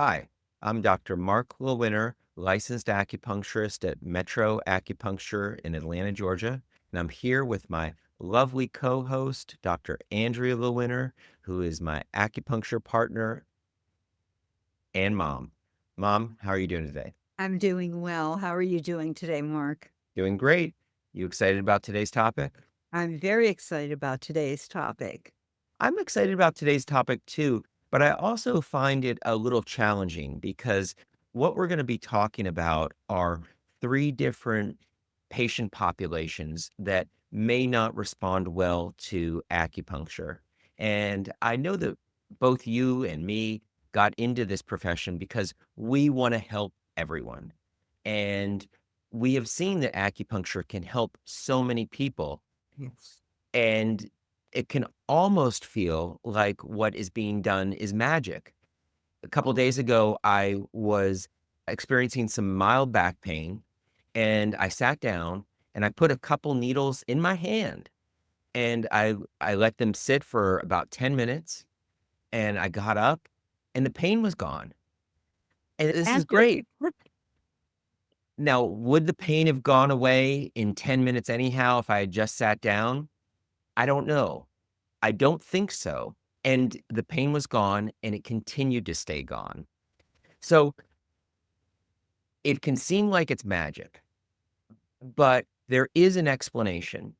Hi, I'm Dr. Mark Lewinter, licensed acupuncturist at Metro Acupuncture in Atlanta, Georgia. And I'm here with my lovely co-host, Dr. Andrea Lewinter, who is my acupuncture partner and mom. Mom, how are you doing today? I'm doing well. How are you doing today, Mark? Doing great. You excited about today's topic? I'm very excited about today's topic. I'm excited about today's topic too, but I also find it a little challenging because what we're going to be talking about are three different patient populations that may not respond well to acupuncture. And I know that both you and me got into this profession because we want to help everyone. And we have seen that acupuncture can help so many people. Yes. And it can almost feel like what is being done is magic. A couple days ago, I was experiencing some mild back pain, and I sat down and I put a couple needles in my hand, and I let them sit for about 10 minutes, and I got up and the pain was gone. And this is Magic. great. Now, would the pain have gone away in 10 minutes anyhow if I had just sat down? I don't know. I don't think so, and the pain was gone, and it continued to stay gone. So, it can seem like it's magic, but there is an explanation,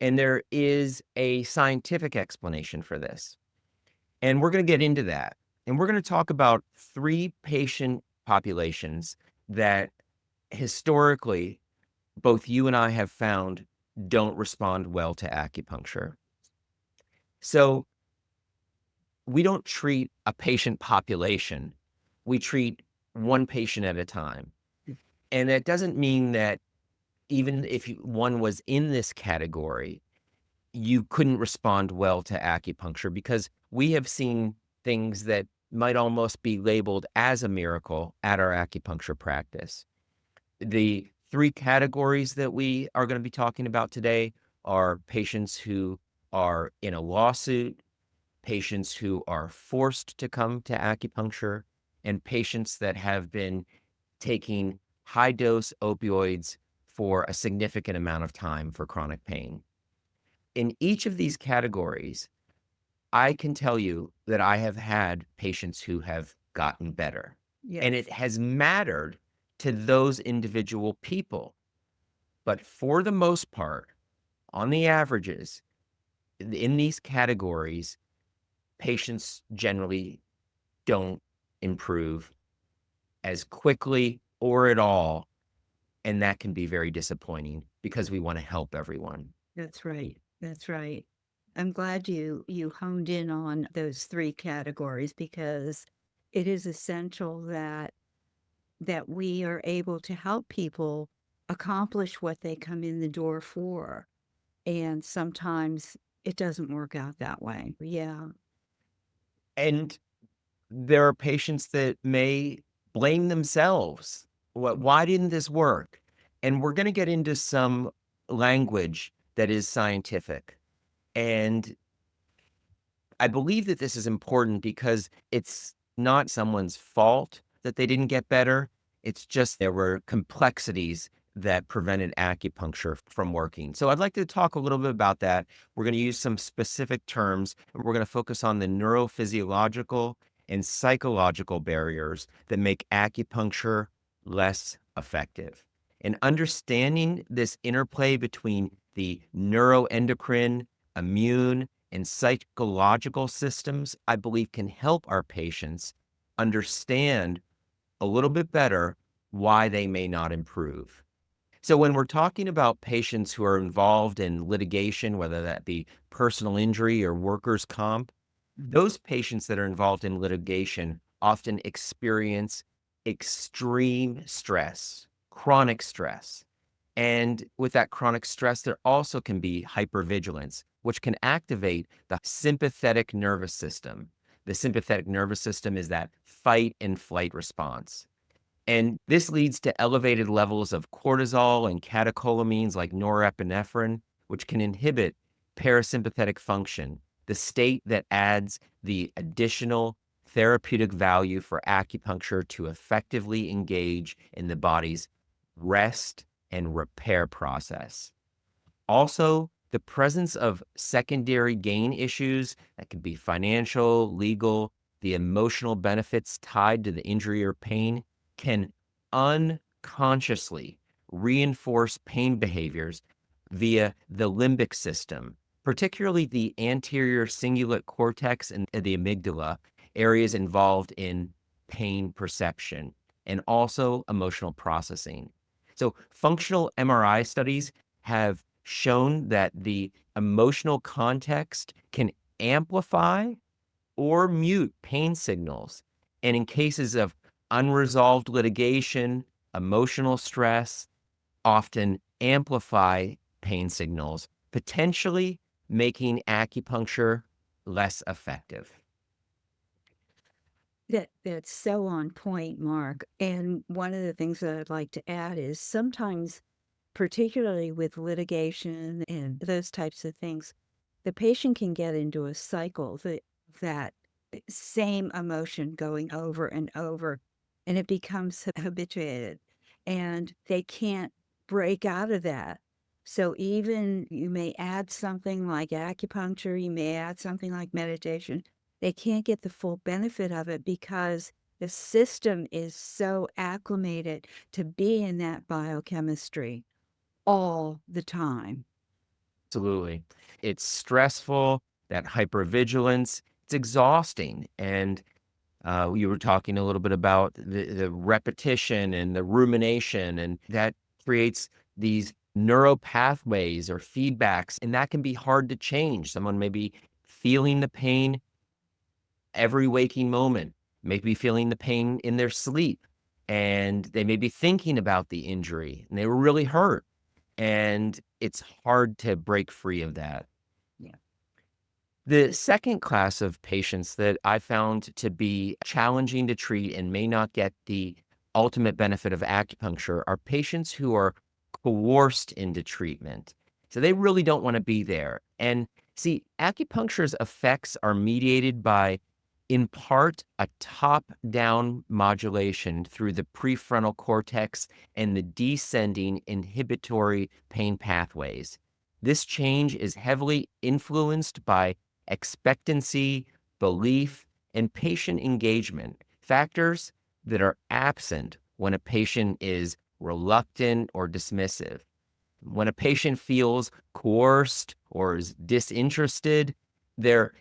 and there is a scientific explanation for this, and we're gonna get into that, and we're gonna talk about 3 patient populations that historically, both you and I have found don't respond well to acupuncture. So, we don't treat a patient population. We treat one patient at a time. And that doesn't mean that even if one was in this category, you couldn't respond well to acupuncture because we have seen things that might almost be labeled as a miracle at our acupuncture practice. The three categories that we are going to be talking about today are patients who are in a lawsuit, patients who are forced to come to acupuncture, and patients that have been taking high dose opioids for a significant amount of time for chronic pain. In each of these categories, I can tell you that I have had patients who have gotten better, and Yes. it has mattered to those individual people. But for the most part, on the averages, in these categories, patients generally don't improve as quickly or at all, and that can be very disappointing because we wanna help everyone. That's right. That's right. I'm glad you honed in on those three categories because it is essential that we are able to help people accomplish what they come in the door for. And sometimes it doesn't work out that way. Yeah. And there are patients that may blame themselves. Why didn't this work?" And we're gonna get into some language that is scientific, and I believe that this is important because it's not someone's fault that they didn't get better. It's just there were complexities that prevented acupuncture from working. So I'd like to talk a little bit about that. We're going to use some specific terms, and we're going to focus on the neurophysiological and psychological barriers that make acupuncture less effective. And understanding this interplay between the neuroendocrine, immune, and psychological systems, I believe can help our patients understand a little bit better why they may not improve. So when we're talking about patients who are involved in litigation, whether that be personal injury or workers' comp, those patients that are involved in litigation often experience extreme stress, chronic stress. And with that chronic stress, there also can be hypervigilance, which can activate the sympathetic nervous system. The sympathetic nervous system is that fight and flight response. And this leads to elevated levels of cortisol and catecholamines like norepinephrine, which can inhibit parasympathetic function, the state that adds the additional therapeutic value for acupuncture to effectively engage in the body's rest and repair process. Also, the presence of secondary gain issues that could be financial, legal, the emotional benefits tied to the injury or pain can unconsciously reinforce pain behaviors via the limbic system, particularly the anterior cingulate cortex and the amygdala, areas involved in pain perception and also emotional processing. So, functional MRI studies have shown that the emotional context can amplify or mute pain signals. And in cases of unresolved litigation, emotional stress often amplify pain signals, potentially making acupuncture less effective. That's so on point, Mark. And one of the things that I'd like to add is sometimes, particularly with litigation and those types of things, the patient can get into a cycle that same emotion going over and over, and it becomes habituated, and they can't break out of that. So even you may add something like acupuncture, you may add something like meditation, they can't get the full benefit of it because the system is so acclimated to be in that biochemistry all the time. Absolutely. It's stressful, that hypervigilance, it's exhausting. And you were talking a little bit about the repetition and the rumination, and that creates these neural pathways or feedbacks, and that can be hard to change. Someone may be feeling the pain every waking moment, may be feeling the pain in their sleep, and they may be thinking about the injury, and they were really hurt, and it's hard to break free of that. Yeah. The second class of patients that I found to be challenging to treat and may not get the ultimate benefit of acupuncture are patients who are coerced into treatment. So they really don't want to be there. And see, acupuncture's effects are mediated by, in part, a top down modulation through the prefrontal cortex and the descending inhibitory pain pathways. This change is heavily influenced by expectancy, belief, and patient engagement, factors that are absent when a patient is reluctant or dismissive. When a patient feels coerced or is disinterested, their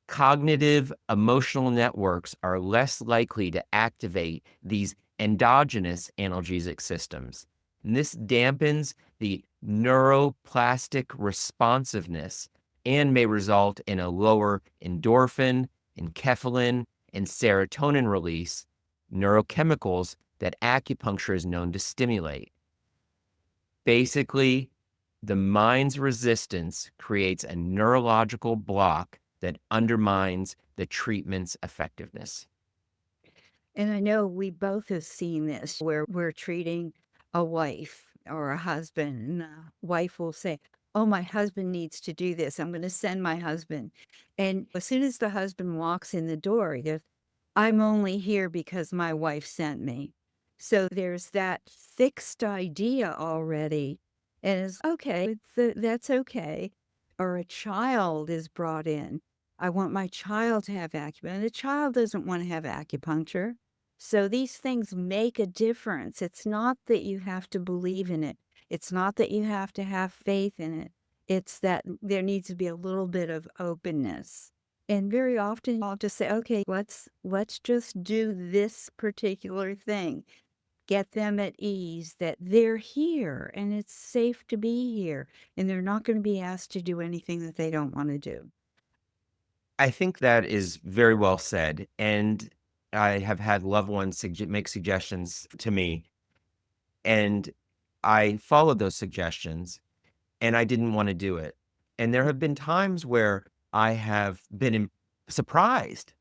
cognitive emotional networks are less likely to activate these endogenous analgesic systems. And this dampens the neuroplastic responsiveness and may result in a lower endorphin, enkephalin, and serotonin release, neurochemicals that acupuncture is known to stimulate. Basically, the mind's resistance creates a neurological block that undermines the treatment's effectiveness. And I know we both have seen this where we're treating a wife or a husband, and the wife will say, "Oh, my husband needs to do this. I'm going to send my husband." And as soon as the husband walks in the door, he goes, "I'm only here because my wife sent me." So there's that fixed idea already. And it's okay, that's okay. Or a child is brought in. I want my child to have acupuncture. And the child doesn't want to have acupuncture. So these things make a difference. It's not that you have to believe in it. It's not that you have to have faith in it. It's that there needs to be a little bit of openness. And very often I'll just say, okay, let's just do this particular thing. Get them at ease that they're here and it's safe to be here. And they're not going to be asked to do anything that they don't want to do. I think that is very well said. And I have had loved ones make suggestions to me, and I followed those suggestions, and I didn't want to do it. And there have been times where I have been surprised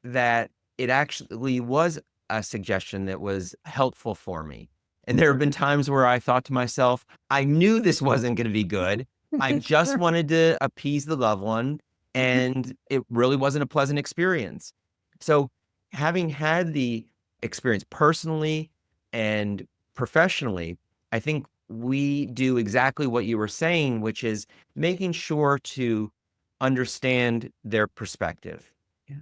that it actually was a suggestion that was helpful for me. And there have been times where I thought to myself, I knew this wasn't going to be good. I just Sure. wanted to appease the loved one, and it really wasn't a pleasant experience. So, having had the experience personally and professionally, I think we do exactly what you were saying, which is making sure to understand their perspective. Yeah.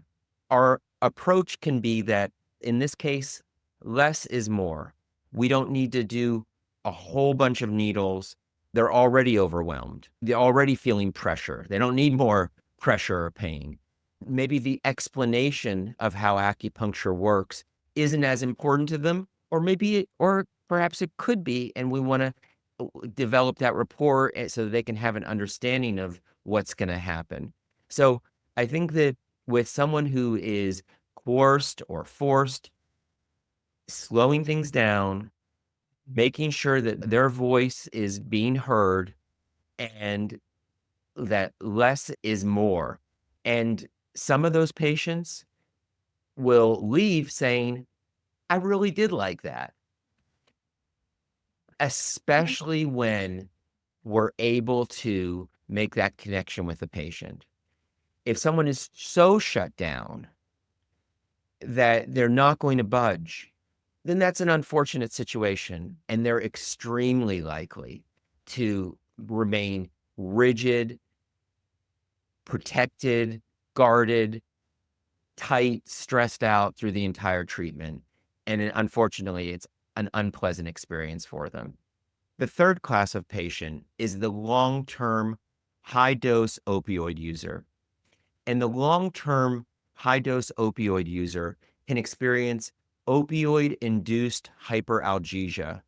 Our approach can be that in this case, less is more. We don't need to do a whole bunch of needles. They're already overwhelmed. They're already feeling pressure. They don't need more pressure or pain. Maybe the explanation of how acupuncture works isn't as important to them, or or perhaps it could be, and we want to develop that rapport so that they can have an understanding of what's going to happen. So I think that with someone who is coerced or forced, slowing things down, making sure that their voice is being heard and that less is more. And some of those patients will leave saying, I really did like that, especially when we're able to make that connection with the patient. If someone is so shut down that they're not going to budge, then that's an unfortunate situation, and they're extremely likely to remain rigid, protected, guarded, tight, stressed out through the entire treatment, and unfortunately, it's an unpleasant experience for them. The third class of patient is the long-term high-dose opioid user. And the long-term high-dose opioid user can experience opioid-induced hyperalgesia,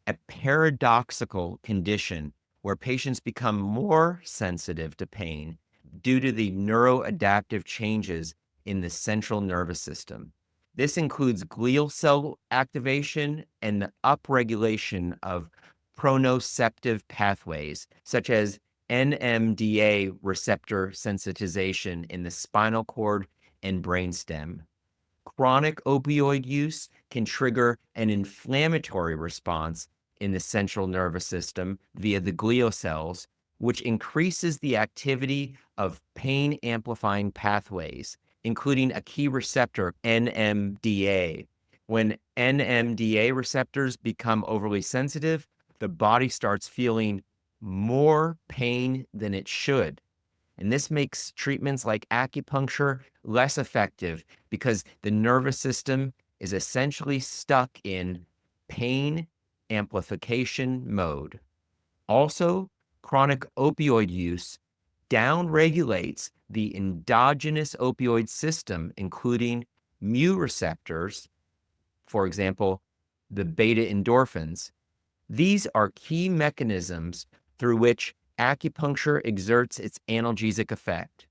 a paradoxical condition where patients become more sensitive to pain due to the neuroadaptive changes in the central nervous system. This includes glial cell activation and the upregulation of pronoceptive pathways, such as NMDA receptor sensitization in the spinal cord and brainstem. Chronic opioid use can trigger an inflammatory response in the central nervous system via the glial cells, which increases the activity of pain amplifying pathways, including a key receptor, NMDA. When NMDA receptors become overly sensitive, the body starts feeling more pain than it should. And this makes treatments like acupuncture less effective because the nervous system is essentially stuck in pain amplification mode. Also, chronic opioid use downregulates the endogenous opioid system, including mu receptors, for example, the beta endorphins. These are key mechanisms through which acupuncture exerts its analgesic effect.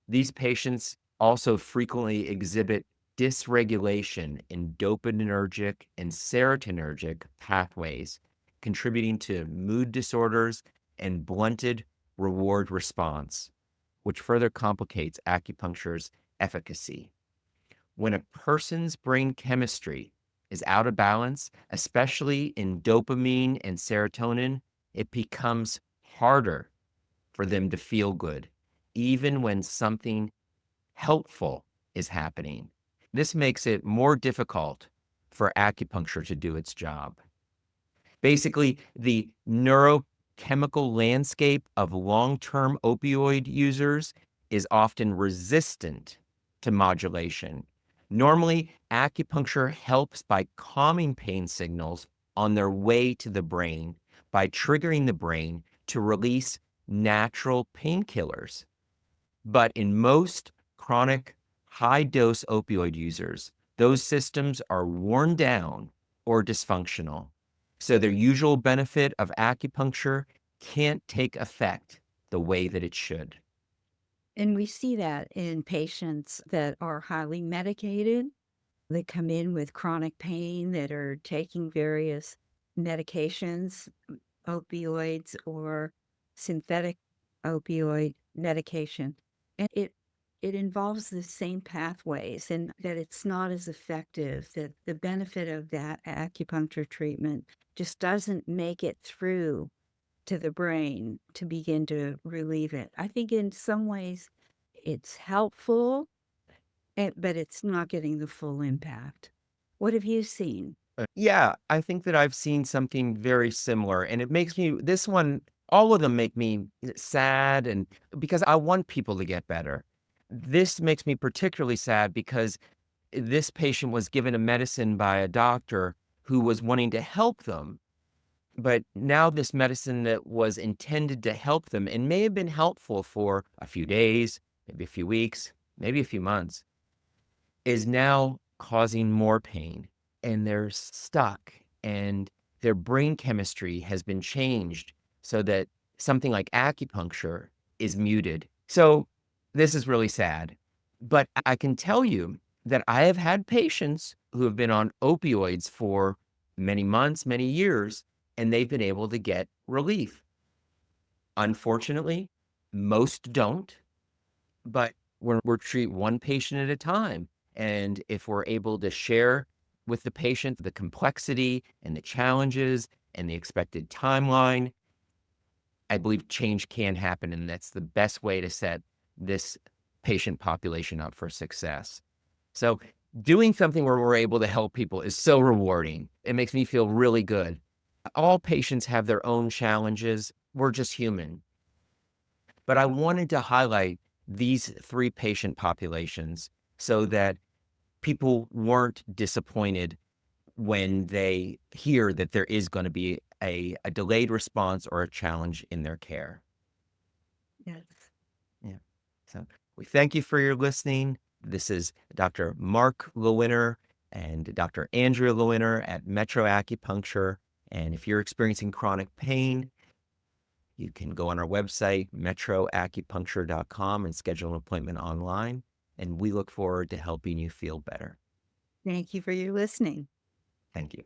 These patients also frequently exhibit dysregulation in dopaminergic and serotonergic pathways, contributing to mood disorders and blunted reward response, which further complicates acupuncture's efficacy. When a person's brain chemistry is out of balance, especially in dopamine and serotonin, it becomes harder for them to feel good, even when something helpful is happening. This makes it more difficult for acupuncture to do its job. Basically, the neurochemical landscape of long-term opioid users is often resistant to modulation. Normally, acupuncture helps by calming pain signals on their way to the brain by triggering the brain to release natural painkillers. But in most chronic high-dose opioid users, those systems are worn down or dysfunctional. So their usual benefit of acupuncture can't take effect the way that it should. And we see that in patients that are highly medicated. They come in with chronic pain that are taking various medications, opioids or synthetic opioid medication. And it involves the same pathways and that it's not as effective, that the benefit of that acupuncture treatment just doesn't make it through to the brain to begin to relieve it. I think in some ways it's helpful, but it's not getting the full impact. What have you seen? Yeah, I think that I've seen something very similar, and it makes me this one all of them make me sad and because I want people to get better. This makes me particularly sad because this patient was given a medicine by a doctor who was wanting to help them, but now this medicine that was intended to help them and may have been helpful for a few days, maybe a few weeks, maybe a few months, is now causing more pain, and they're stuck, and their brain chemistry has been changed so that something like acupuncture is muted. So this is really sad. But I can tell you that I have had patients who have been on opioids for many months, many years, and they've been able to get relief. Unfortunately, most don't. But when we're treat one patient at a time, and if we're able to share with the patient the complexity and the challenges and the expected timeline, I believe change can happen, and that's the best way to set this patient population up for success. So doing something where we're able to help people is so rewarding. It makes me feel really good. All patients have their own challenges. We're just human. But I wanted to highlight these 3 patient populations so that people weren't disappointed when they hear that there is gonna be a delayed response or a challenge in their care. Yes. Yeah. So, we thank you for your listening. This is Dr. Mark Lewinter and Dr. Andrea Lewinter at Metro Acupuncture, and if you're experiencing chronic pain, you can go on our website, metroacupuncture.com, and schedule an appointment online. And we look forward to helping you feel better. Thank you for your listening. Thank you.